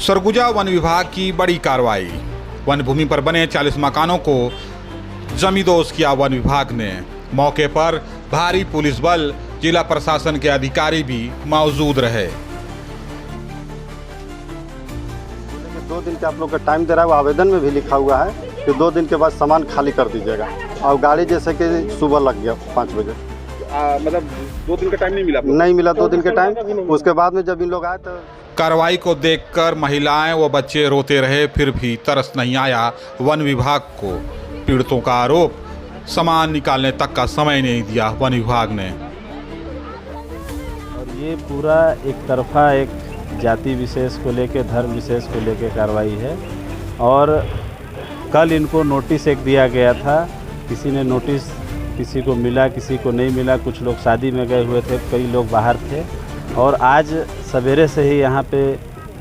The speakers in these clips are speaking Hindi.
सरगुजा वन विभाग की बड़ी कार्रवाई। वन भूमि पर बने 40 मकानों को जमींदोज किया वन विभाग ने। मौके पर भारी पुलिस बल, जिला प्रशासन के अधिकारी भी मौजूद रहे। 2 दिन के आप लोग का टाइम दे रहा है, वो आवेदन में भी लिखा हुआ है कि 2 दिन के बाद सामान खाली कर दीजिएगा। और गाड़ी जैसे कि सुबह लग गया 5 बजे। मतलब 2 दिन का टाइम नहीं मिला? नहीं मिला 2 दिन के टाइम। उसके बाद में जब इन लोग आए तो कार्रवाई को देखकर महिलाएं व बच्चे रोते रहे, फिर भी तरस नहीं आया वन विभाग को। पीड़ितों का आरोप, सामान निकालने तक का समय नहीं दिया वन विभाग ने। और ये पूरा एक तरफा एक जाति विशेष को लेके, धर्म विशेष को लेके कार्रवाई है। और कल इनको नोटिस एक दिया गया था, किसी ने नोटिस, किसी को मिला, किसी को नहीं मिला। कुछ लोग शादी में गए हुए थे, कई लोग बाहर थे। और आज सवेरे से ही यहाँ पे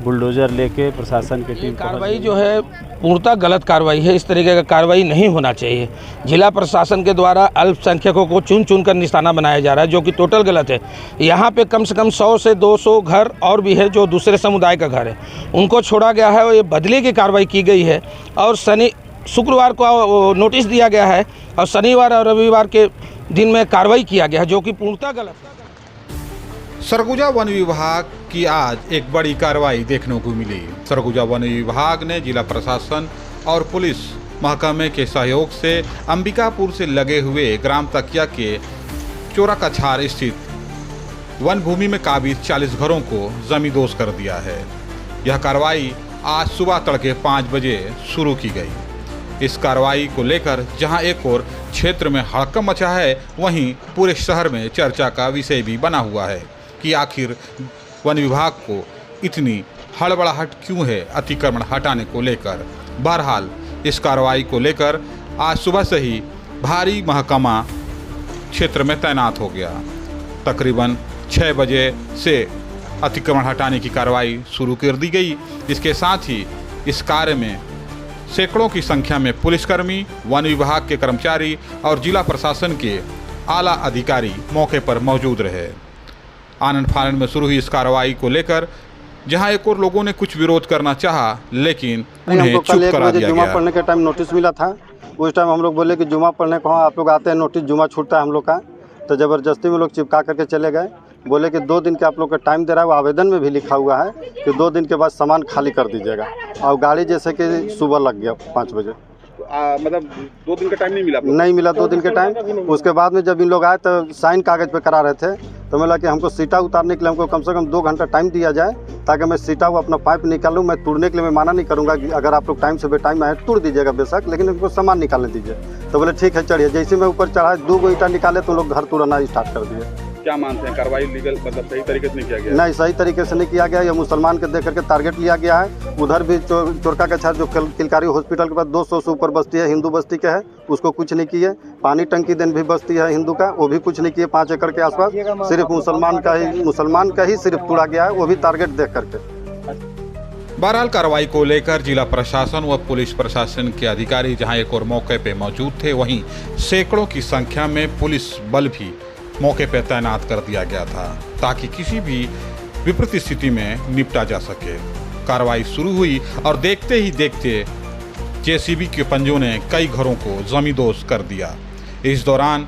बुलडोज़र लेके प्रशासन की टीम कार्रवाई जो है पूर्णतः गलत कार्रवाई है। इस तरीके का कार्रवाई नहीं होना चाहिए। जिला प्रशासन के द्वारा अल्पसंख्यकों को चुन चुन कर निशाना बनाया जा रहा है, जो कि टोटल गलत है। यहाँ पे कम से कम 100 से 200 घर और भी है जो दूसरे समुदाय का घर है, उनको छोड़ा गया है और ये बदले की कार्रवाई की गई है। और शुक्रवार को नोटिस दिया गया है और शनिवार और रविवार के दिन में कार्रवाई किया गया है, जो कि पूर्णतः गलत है। सरगुजा वन विभाग की आज एक बड़ी कार्रवाई देखने को मिली। सरगुजा वन विभाग ने जिला प्रशासन और पुलिस महकमे के सहयोग से अंबिकापुर से लगे हुए ग्राम तकिया के चोरा कछार स्थित वन भूमि में काबिज 40 घरों को जमींदोज कर दिया है। यह कार्रवाई आज सुबह तड़के 5 बजे शुरू की गई। इस कार्रवाई को लेकर जहां एक और क्षेत्र में हड़कंप मचा है, वहीं पूरे शहर में चर्चा का विषय भी बना हुआ है कि आखिर वन विभाग को इतनी हड़बड़ाहट क्यों है अतिक्रमण हटाने को लेकर। बहरहाल इस कार्रवाई को लेकर आज सुबह से ही भारी महकमा क्षेत्र में तैनात हो गया। तकरीबन 6 बजे से अतिक्रमण हटाने की कार्रवाई शुरू कर दी गई। इसके साथ ही इस कार्य में सैकड़ों की संख्या में पुलिसकर्मी, वन विभाग के कर्मचारी और जिला प्रशासन के आला अधिकारी मौके पर मौजूद रहे। आनंद फानंद में शुरू हुई इस कार्रवाई को लेकर जहां एक और लोगों ने कुछ विरोध करना चाहा, लेकिन उन्हें चुप करा दिया जुमा गया। पढ़ने के टाइम नोटिस मिला था। उस टाइम हम लोग बोले कि जुमा पढ़ने को आप लोग आते हैं, नोटिस जुमा छूटता है हम लोग का। तो ज़बरदस्ती में लोग चिपका करके चले गए। बोले कि 2 दिन के आप लोग का टाइम दे रहा है, वो आवेदन में भी लिखा हुआ है कि 2 दिन के बाद सामान खाली कर दीजिएगा। और गाड़ी जैसे कि सुबह लग गया 5 बजे। मतलब 2 दिन का टाइम नहीं मिला? नहीं मिला 2 दिन के टाइम। उसके बाद में जब इन लोग आए तो साइन कागज़ पे करा रहे थे, तो मैं लगा कि हमको सीटा उतारने के लिए हमको कम से कम 2 घंटा टाइम दिया जाए, ताकि मैं सीटा वो अपना पाइप निकालूँ। मैं तोड़ने के लिए मैं मना नहीं करूँगा कि अगर आप लोग टाइम से बेटाइम आए तोड़ दीजिएगा बेशक, लेकिन उनको सामान निकालने दीजिए। तो बोले ठीक है चढ़िए। जैसे मैं ऊपर चढ़ा 2 ईंटा निकाले तो लोग घर तोड़ना स्टार्ट कर दिए। क्या मानते हैं, कार्रवाई लीगल मतलब सही तरीके से नहीं किया गया? नहीं, सही तरीके से नहीं किया गया। ये मुसलमान के देख करके टारगेट लिया गया है। उधर भी चोरका कछार जो किलकारी हॉस्पिटल के पास 200 से ऊपर बस्ती है, हिंदू बस्ती के है, उसको कुछ नहीं किए। पानी टंकी देन भी बस्ती है हिंदू का, वो भी कुछ नहीं किए। 5 एकड़ के आसपास सिर्फ मुसलमान का ही सिर्फ तोड़ा गया है, वो भी टारगेट देख करके। बहरहाल कार्रवाई को लेकर जिला प्रशासन व पुलिस प्रशासन के अधिकारी जहां एक और मौके पे मौजूद थे, वहीं सैकड़ों की संख्या में पुलिस बल भी मौके पर तैनात कर दिया गया था, ताकि किसी भी विपरीत स्थिति में निपटा जा सके। कार्रवाई शुरू हुई और देखते ही देखते जेसीबी के पंजों ने कई घरों को जमींदोज कर दिया। इस दौरान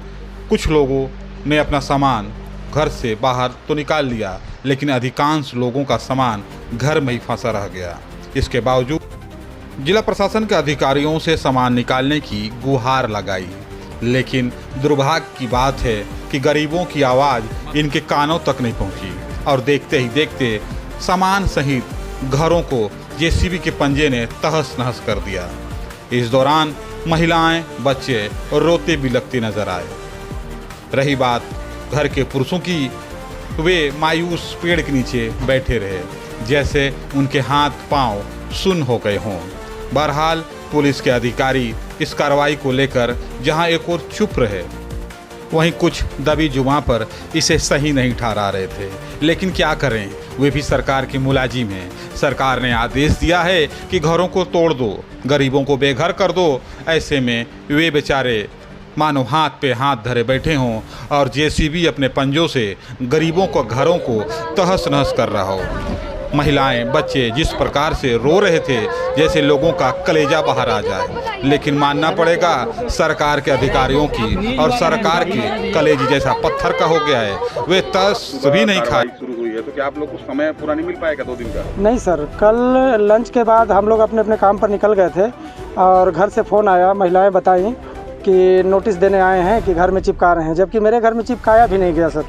कुछ लोगों ने अपना सामान घर से बाहर तो निकाल लिया, लेकिन अधिकांश लोगों का सामान घर में ही फंसा रह गया। इसके बावजूद जिला प्रशासन के अधिकारियों से सामान निकालने की गुहार लगाई, लेकिन दुर्भाग्य की बात है कि गरीबों की आवाज़ इनके कानों तक नहीं पहुंची और देखते ही देखते सामान सहित घरों को जेसीबी के पंजे ने तहस नहस कर दिया। इस दौरान महिलाएं, बच्चे रोते बिलखते नजर आए। रही बात घर के पुरुषों की, वे मायूस पेड़ के नीचे बैठे रहे, जैसे उनके हाथ पांव सुन्न हो गए हों। बहरहाल पुलिस के अधिकारी इस कार्रवाई को लेकर जहां एक और चुप रहे, वहीं कुछ दबी जुबां पर इसे सही नहीं ठहरा रहे थे। लेकिन क्या करें, वे भी सरकार के मुलाजिम हैं। सरकार ने आदेश दिया है कि घरों को तोड़ दो, गरीबों को बेघर कर दो। ऐसे में वे बेचारे मानो हाथ पे हाथ धरे बैठे हों और जेसीबी अपने पंजों से गरीबों को घरों को तहस नहस कर रहा हो। महिलाएं, बच्चे जिस प्रकार से रो रहे थे जैसे लोगों का कलेजा बाहर आ जाए। लेकिन मानना पड़ेगा सरकार के अधिकारियों की और सरकार के कलेजी जैसा पत्थर का हो गया है, वे तरस भी नहीं खाए। शुरू हुई है तो क्या आप लोग को समय पूरा नहीं मिल पाएगा 2 दिन का? नहीं सर, कल लंच के बाद हम लोग अपने अपने काम पर निकल गए थे और घर से फ़ोन आया, महिलाएं बताई कि नोटिस देने आए हैं कि घर में चिपका रहे हैं, जबकि मेरे घर में चिपकाया भी नहीं गया सर।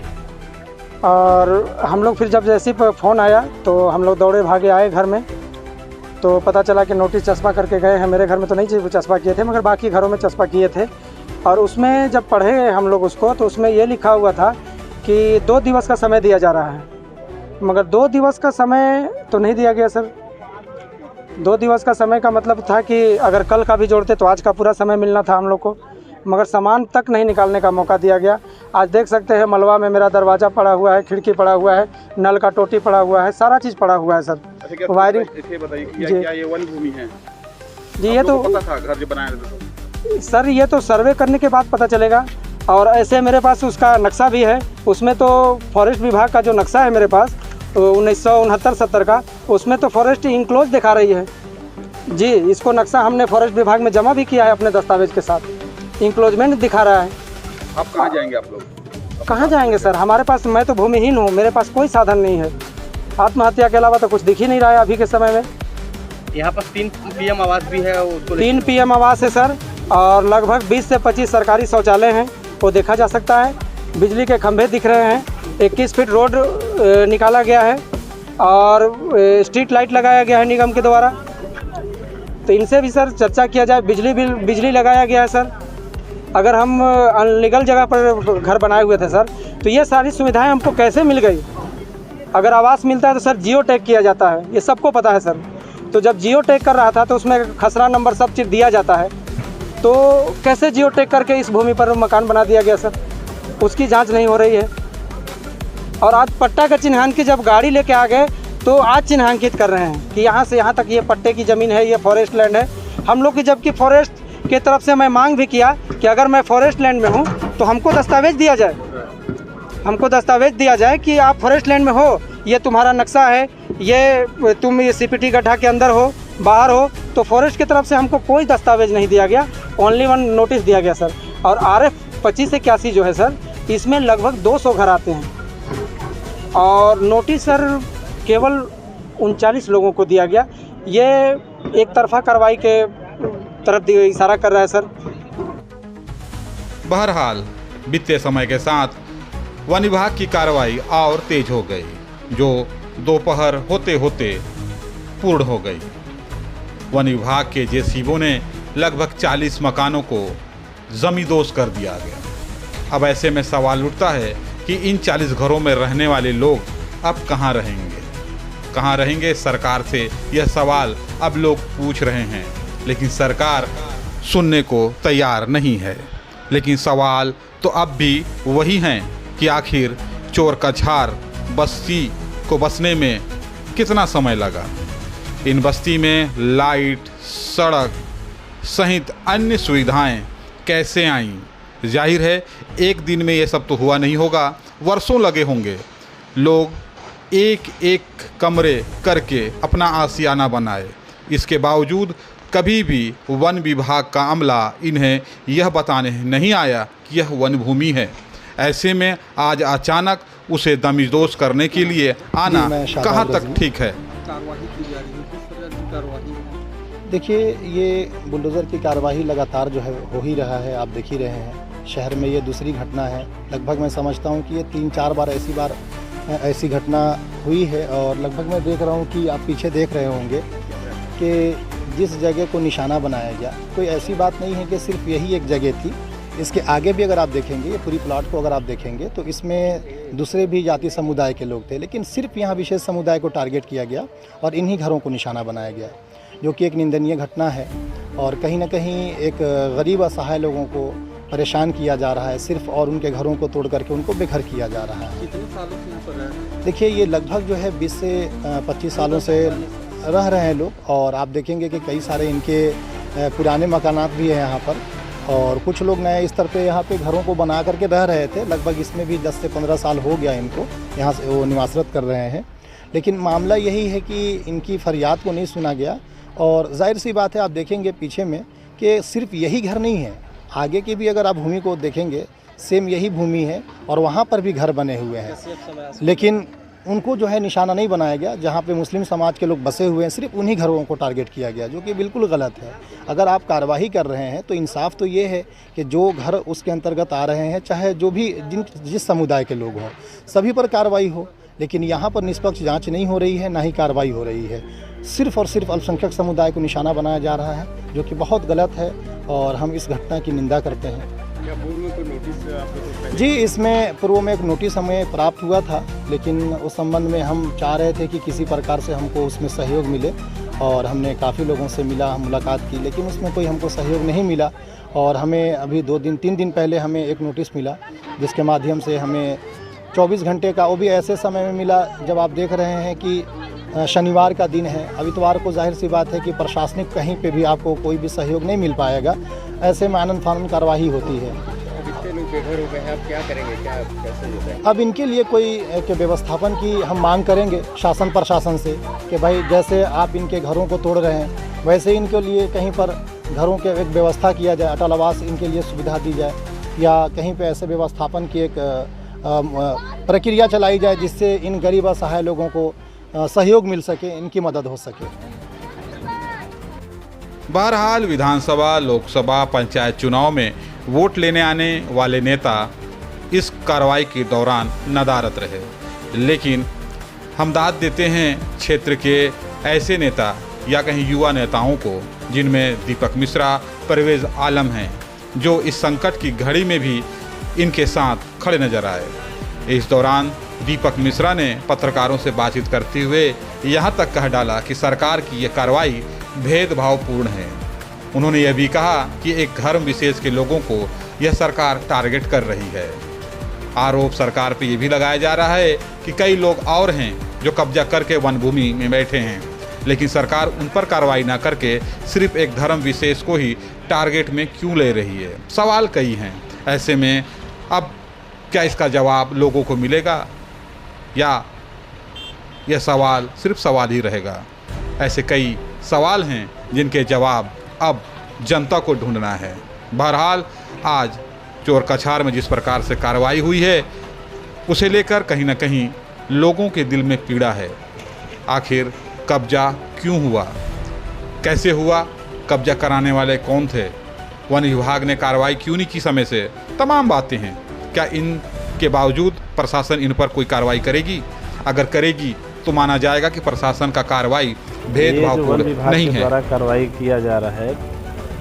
और हम लोग फिर जब जैसे ही फ़ोन आया तो हम लोग दौड़े भागे आए घर में, तो पता चला कि नोटिस चस्पा करके गए हैं। मेरे घर में तो नहीं चस्पा किए थे, मगर बाकी घरों में चस्पा किए थे। और उसमें जब पढ़े हम लोग उसको, तो उसमें ये लिखा हुआ था कि 2 दिवस का समय दिया जा रहा है, मगर 2 दिवस का समय तो नहीं दिया गया सर। 2 दिवस का समय का मतलब था कि अगर कल का भी जोड़ते तो आज का पूरा समय मिलना था हम लोग को, मगर सामान तक नहीं निकालने का मौका दिया गया। आज देख सकते हैं मलबा में मेरा दरवाज़ा पड़ा हुआ है, खिड़की पड़ा हुआ है, नल का टोटी पड़ा हुआ है, सारा चीज़ पड़ा हुआ है सर। वायरिंग बताइए क्या ये वन भूमि है? जी, ये तो पता था घर जो बनाया था सर, ये तो सर्वे करने के बाद पता चलेगा। और ऐसे मेरे पास उसका नक्शा भी है, उसमें तो फॉरेस्ट विभाग का जो नक्शा है मेरे पास 1969-70 का, उसमें तो फॉरेस्ट इंक्लोज दिखा रही है जी। इसको नक्शा हमने फॉरेस्ट विभाग में जमा भी किया है अपने दस्तावेज के साथ, इंक्लोजमेंट दिखा रहा है। आप कहाँ जाएंगे? आप लोग कहाँ जाएंगे सर? हमारे पास, मैं तो भूमिहीन हूँ, मेरे पास कोई साधन नहीं है। आत्महत्या के अलावा तो कुछ दिख ही नहीं रहा है अभी के समय में। यहाँ पर 3 PM आवास भी है, 3 PM आवास है सर, और लगभग 20 से 25 सरकारी शौचालय हैं, वो देखा जा सकता है। बिजली के खंभे दिख रहे हैं, 21 फीट रोड निकाला गया है और स्ट्रीट लाइट लगाया गया है निगम के द्वारा। तो इनसे भी सर चर्चा किया जाए। बिजली लगाया गया है सर। अगर हम अनलीगल जगह पर घर बनाए हुए थे सर, तो ये सारी सुविधाएं हमको कैसे मिल गई? अगर आवास मिलता है तो सर जियो टैग किया जाता है, ये सबको पता है सर। तो जब जियो टैग कर रहा था तो उसमें खसरा नंबर सब चीज़ दिया जाता है, तो कैसे जियो टैग करके इस भूमि पर मकान बना दिया गया सर? उसकी जांच नहीं हो रही है। और आज पट्टा का चिन्हांकित जब गाड़ी लेके आ गए तो आज चिन्हांकित कर रहे हैं कि यहाँ से यहाँ तक ये पट्टे की ज़मीन है, ये फॉरेस्ट लैंड है हम लोग की। जबकि फॉरेस्ट की तरफ से मैं मांग भी किया कि अगर मैं फॉरेस्ट लैंड में हूँ तो हमको दस्तावेज दिया जाए, हमको दस्तावेज दिया जाए कि आप फॉरेस्ट लैंड में हो, ये तुम्हारा नक्शा है, ये तुम ये CPT गड्ढा के अंदर हो, बाहर हो। तो फॉरेस्ट की तरफ से हमको कोई दस्तावेज नहीं दिया गया, ओनली 1 नोटिस दिया गया सर। और RF 2581 जो है सर, इसमें लगभग 200 घर आते हैं और नोटिस सर केवल 39 लोगों को दिया गया। ये एक तरफा कार्रवाई के तरफ इशारा कर रहा है सर। बहरहाल बीते समय के साथ वन विभाग की कार्रवाई और तेज हो गई, जो दोपहर होते होते पूर्ण हो गई। वन विभाग के जेसीबों ने लगभग 40 मकानों को जमींदोज कर दिया गया। अब ऐसे में सवाल उठता है कि इन 40 घरों में रहने वाले लोग अब कहाँ रहेंगे? कहाँ रहेंगे? सरकार से यह सवाल अब लोग पूछ रहे हैं, लेकिन सरकार सुनने को तैयार नहीं है। लेकिन सवाल तो अब भी वही हैं कि आखिर चोर कछार बस्ती को बसने में कितना समय लगा? इन बस्ती में लाइट, सड़क सहित अन्य सुविधाएं कैसे आईं? जाहिर है एक दिन में ये सब तो हुआ नहीं होगा, वर्षों लगे होंगे। लोग एक एक कमरे करके अपना आशियाना बनाए, इसके बावजूद कभी भी वन विभाग का अमला इन्हें यह बताने नहीं आया कि यह वन भूमि है। ऐसे में आज अचानक उसे दमिजदोज करने के लिए आना कहाँ तक ठीक है? देखिए, ये बुलडोज़र की कार्रवाई लगातार जो है हो ही रहा है, आप देख ही रहे हैं। शहर में ये दूसरी घटना है। लगभग मैं समझता हूँ कि ये 3-4 बार ऐसी घटना हुई है। और लगभग मैं देख रहा हूँ कि आप पीछे देख रहे होंगे कि जिस जगह को निशाना बनाया गया, कोई ऐसी बात नहीं है कि सिर्फ यही एक जगह थी। इसके आगे भी अगर आप देखेंगे, ये पूरी प्लॉट को अगर आप देखेंगे तो इसमें दूसरे भी जाति समुदाय के लोग थे, लेकिन सिर्फ यहाँ विशेष समुदाय को टारगेट किया गया और इन्हीं घरों को निशाना बनाया गया, जो कि एक निंदनीय घटना है। और कहीं ना कहीं एक गरीब असहाय लोगों को परेशान किया जा रहा है सिर्फ, और उनके घरों को तोड़ करके उनको बेघर किया जा रहा है। कितने सालों से यहाँ पर रह रहे हैं? देखिए, ये लगभग जो है 20 से 25 सालों से रह रहे हैं लोग। और आप देखेंगे कि कई सारे इनके पुराने मकानात भी हैं यहाँ पर, और कुछ लोग नए स्तर पे यहाँ पे घरों को बना करके रह रहे थे। लगभग इसमें भी 10 से 15 साल हो गया इनको यहाँ से वो निवासरत कर रहे हैं। लेकिन मामला यही है कि इनकी फरियाद को नहीं सुना गया। और जाहिर सी बात है, आप देखेंगे पीछे में कि सिर्फ यही घर नहीं है, आगे की भी अगर आप भूमि को देखेंगे सेम यही भूमि है और वहाँ पर भी घर बने हुए हैं, लेकिन उनको जो है निशाना नहीं बनाया गया। जहाँ पे मुस्लिम समाज के लोग बसे हुए हैं सिर्फ उन्हीं घरों को टारगेट किया गया, जो कि बिल्कुल गलत है। अगर आप कार्रवाई कर रहे हैं तो इंसाफ तो ये है कि जो घर उसके अंतर्गत आ रहे हैं, चाहे जो भी जिस समुदाय के लोग हों, सभी पर कार्रवाई हो। लेकिन यहाँ पर निष्पक्ष जांच नहीं हो रही है, ना ही कार्रवाई हो रही है। सिर्फ और सिर्फ अल्पसंख्यक समुदाय को निशाना बनाया जा रहा है, जो कि बहुत गलत है और हम इस घटना की निंदा करते हैं। पूर्व में कोई नोटिस आपको? जी, इसमें पूर्व में एक नोटिस हमें प्राप्त हुआ था, लेकिन उस संबंध में हम चाह रहे थे कि किसी प्रकार से हमको उसमें सहयोग मिले और हमने काफ़ी लोगों से मुलाकात की, लेकिन उसमें कोई हमको सहयोग नहीं मिला। और हमें अभी 2-3 दिन पहले हमें एक नोटिस मिला, जिसके माध्यम से हमें 24 घंटे का, वो भी ऐसे समय में मिला जब आप देख रहे हैं कि शनिवार का दिन है। अब इतवार को जाहिर सी बात है कि प्रशासनिक कहीं पे भी आपको कोई भी सहयोग नहीं मिल पाएगा, ऐसे में आनन फानन कार्रवाई होती है। कितने लोग बेघर हो गए हैं, आप क्या करेंगे, क्या कैसे होता है? अब इनके लिए कोई एक व्यवस्थापन की हम मांग करेंगे शासन प्रशासन से कि भाई जैसे आप इनके घरों को तोड़ रहे हैं, वैसे ही इनके लिए कहीं पर घरों के एक व्यवस्था किया जाए, अटल आवास इनके लिए सुविधा दी जाए, या कहीं पे ऐसे व्यवस्थापन की एक प्रक्रिया चलाई जाए जिससे इन गरीब असहाय लोगों को सहयोग मिल सके, इनकी मदद हो सके। बहरहाल विधानसभा, लोकसभा, पंचायत चुनाव में वोट लेने आने वाले नेता इस कार्रवाई के दौरान नदारद रहे, लेकिन हम दाद देते हैं क्षेत्र के ऐसे नेता या कहीं युवा नेताओं को जिनमें दीपक मिश्रा, परवेज़ आलम हैं, जो इस संकट की घड़ी में भी इनके साथ खड़े नजर आए। इस दौरान दीपक मिश्रा ने पत्रकारों से बातचीत करते हुए यहाँ तक कह डाला कि सरकार की ये कार्रवाई भेदभावपूर्ण है। उन्होंने यह भी कहा कि एक धर्म विशेष के लोगों को यह सरकार टारगेट कर रही है। आरोप सरकार पर यह भी लगाया जा रहा है कि कई लोग और हैं जो कब्जा करके वन भूमि में बैठे हैं, लेकिन सरकार उन पर कार्रवाई न करके सिर्फ एक धर्म विशेष को ही टारगेट में क्यों ले रही है। सवाल कई हैं। ऐसे में अब क्या इसका जवाब लोगों को मिलेगा या यह सवाल सिर्फ सवाल ही रहेगा? ऐसे कई सवाल हैं जिनके जवाब अब जनता को ढूंढना है। बहरहाल आज चोर कछार में जिस प्रकार से कार्रवाई हुई है, उसे लेकर कहीं ना कहीं लोगों के दिल में पीड़ा है। आखिर कब्जा क्यों हुआ, कैसे हुआ, कब्जा कराने वाले कौन थे, वन विभाग ने कार्रवाई क्यों नहीं की समय से, तमाम बातें हैं। क्या इनके बावजूद प्रशासन इन पर कोई कार्रवाई करेगी? अगर करेगी तो माना जाएगा कि प्रशासन का कार्रवाई भेदभावपूर्ण नहीं है। द्वारा कार्रवाई किया जा रहा है।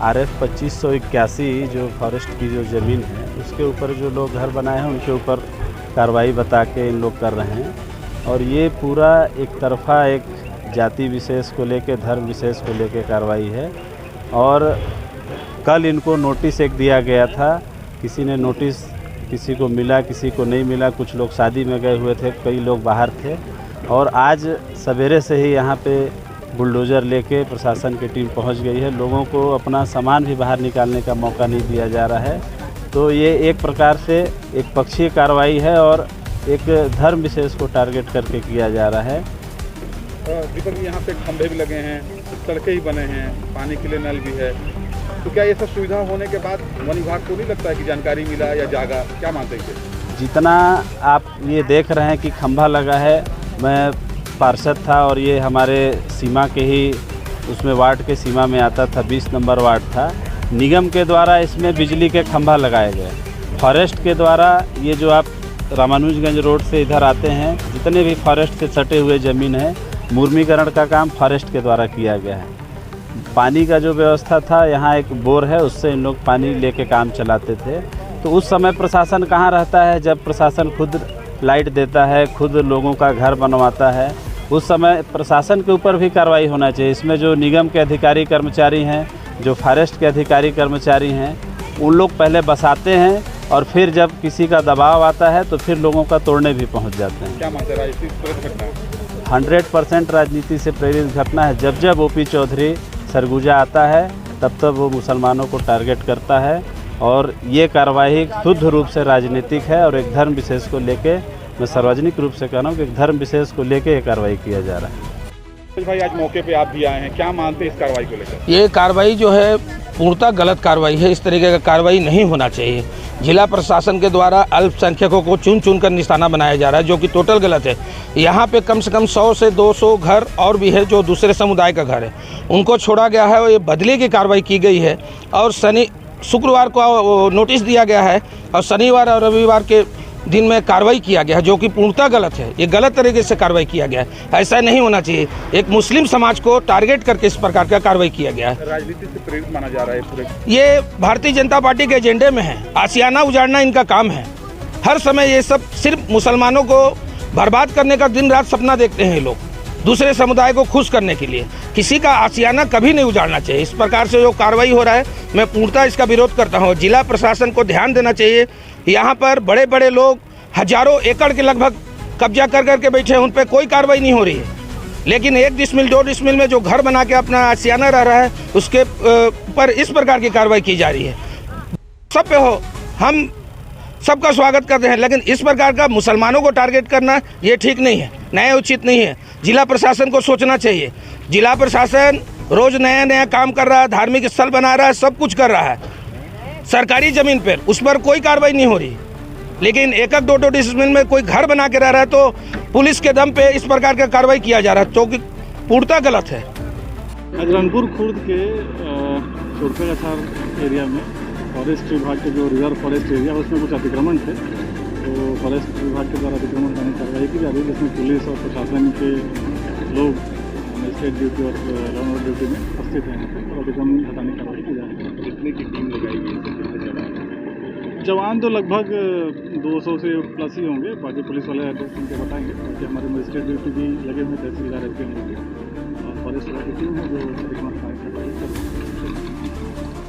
RF 2581 जो फॉरेस्ट की जो ज़मीन है, उसके ऊपर जो लोग घर बनाए हैं उनके ऊपर कार्रवाई बता के इन लोग कर रहे हैं। और ये पूरा एक तरफा एक जाति विशेष को लेके, धर्म विशेष को लेके कार्रवाई है। और कल इनको नोटिस एक दिया गया था, किसी ने नोटिस, किसी को मिला, किसी को नहीं मिला। कुछ लोग शादी में गए हुए थे, कई लोग बाहर थे। और आज सवेरे से ही यहाँ पे बुलडोज़र लेके प्रशासन की टीम पहुँच गई है। लोगों को अपना सामान भी बाहर निकालने का मौका नहीं दिया जा रहा है। तो ये एक प्रकार से एक पक्षीय कार्रवाई है और एक धर्म विशेष को टारगेट करके किया जा रहा है। दीपक जी, यहाँ पे खंभे भी लगे हैं, सड़कें ही बने हैं, पानी के लिए नल भी है, तो क्या ये सब सुविधा होने के बाद वन विभाग को नहीं लगता है कि जानकारी मिला या जागा? क्या मानते हैं? जितना आप ये देख रहे हैं कि खंभा लगा है, मैं पार्षद था और ये हमारे सीमा के ही उसमें वार्ड के सीमा में आता था, 20 नंबर वार्ड था। निगम के द्वारा इसमें बिजली के खंभा लगाए गए, फॉरेस्ट के द्वारा ये जो आप रामानुजगंज रोड से इधर आते हैं, जितने भी फॉरेस्ट से सटे हुए ज़मीन है, मुर्मीकरण का काम फॉरेस्ट के द्वारा किया गया है। पानी का जो व्यवस्था था, यहाँ एक बोर है, उससे इन लोग पानी लेके काम चलाते थे। तो उस समय प्रशासन कहाँ रहता है? जब प्रशासन खुद लाइट देता है, खुद लोगों का घर बनवाता है, उस समय प्रशासन के ऊपर भी कार्रवाई होना चाहिए। इसमें जो निगम के अधिकारी कर्मचारी हैं, जो फॉरेस्ट के अधिकारी कर्मचारी हैं, उन लोग पहले बसाते हैं और फिर जब किसी का दबाव आता है तो फिर लोगों का तोड़ने भी पहुँच जाते हैं। क्या मानते हैं, राजनीति से प्रेरित घटना है? 100% राजनीति से प्रेरित घटना है। जब जब OP चौधरी सरगुजा आता है तब तब वो मुसलमानों को टारगेट करता है। और ये कार्रवाई शुद्ध रूप से राजनीतिक है और एक धर्म विशेष को लेके मैं सार्वजनिक रूप से कह रहा हूँ कि एक धर्म विशेष को लेके ये कार्रवाई किया जा रहा है। भाई आज मौके पे आप भी आए हैं, क्या मानते हैं इस कार्रवाई को लेकर? ये कार्रवाई जो है पूर्णतः गलत कार्रवाई है। इस तरीके का कार्रवाई नहीं होना चाहिए। जिला प्रशासन के द्वारा अल्पसंख्यकों को चुन चुन कर निशाना बनाया जा रहा है, जो कि टोटल गलत है। यहाँ पे कम से कम 100 से 200 घर और भी है जो दूसरे समुदाय का घर है, उनको छोड़ा गया है और ये बदले की कार्रवाई की गई है। और शुक्रवार को नोटिस दिया गया है और शनिवार और रविवार के दिन में कार्रवाई किया गया है, जो कि पूर्णतः गलत है। ये गलत तरीके से कार्रवाई किया गया है, ऐसा नहीं होना चाहिए। एक मुस्लिम समाज को टारगेट करके इस प्रकार का कार्रवाई किया गया है। राजनीति से प्रेरित माना जा रहा है पूरे। ये भारतीय जनता पार्टी के एजेंडे में है, आशियाना उजाड़ना इनका काम है। हर समय ये सब सिर्फ मुसलमानों को बर्बाद करने का दिन रात सपना देखते हैं ये लोग, दूसरे समुदाय को खुश करने के लिए। किसी का आशियाना कभी नहीं उजाड़ना चाहिए। इस प्रकार से जो कार्रवाई हो रहा है, मैं पूर्णतः इसका विरोध करता हूँ। जिला प्रशासन को ध्यान देना चाहिए। यहाँ पर बड़े बड़े लोग हजारों एकड़ के लगभग कब्जा कर करके बैठे हैं, उन पर कोई कार्रवाई नहीं हो रही है। लेकिन 1 डिसमिल 2 डिसमिल में जो घर बना के अपना आशियाना रह रहा है, उसके पर इस प्रकार की कार्रवाई की जा रही है। सब पे हो, हम सबका स्वागत करते हैं, लेकिन इस प्रकार का मुसलमानों को टारगेट करना ये ठीक नहीं है, न्याय उचित नहीं है। जिला प्रशासन को सोचना चाहिए। जिला प्रशासन रोज नया नया काम कर रहा है, धार्मिक स्थल बना रहा है, सब कुछ कर रहा है सरकारी ज़मीन पर, उस पर कोई कार्रवाई नहीं हो रही। लेकिन 1-2 डिसमिल में कोई घर बना के रह रहा है तो पुलिस के दम पे इस प्रकार का कार्रवाई किया जा रहा है, जो कि पूर्णतः गलत है। रंगपुर खुर्द के छोड़पेगाछार एरिया में फॉरेस्ट विभाग के जो रिजर्व फॉरेस्ट एरिया उसमें कुछ अतिक्रमण थे, तो फॉरेस्ट विभाग के द्वारा अतिक्रमण करने की कार्रवाई की जा रही है, जिसमें पुलिस और प्रशासन के लोग मजिस्ट्रेट ड्यूटी और लॉ एंड ऑर्डर ड्यूटी में उपस्थित हैं और अतिक्रमण हटाने की कार्रवाई की जा रही है। कितने की टीम लगाई गई है? जवान तो लगभग 200 से प्लस ही होंगे, बाकी पुलिस वाले एड्रेस उनके बताएंगे। बाकी हमारे मजिस्ट्रेट ड्यूटी भी लगे हुए, तहसीलदार एसपी और फॉरेस्ट वाली टीम है जो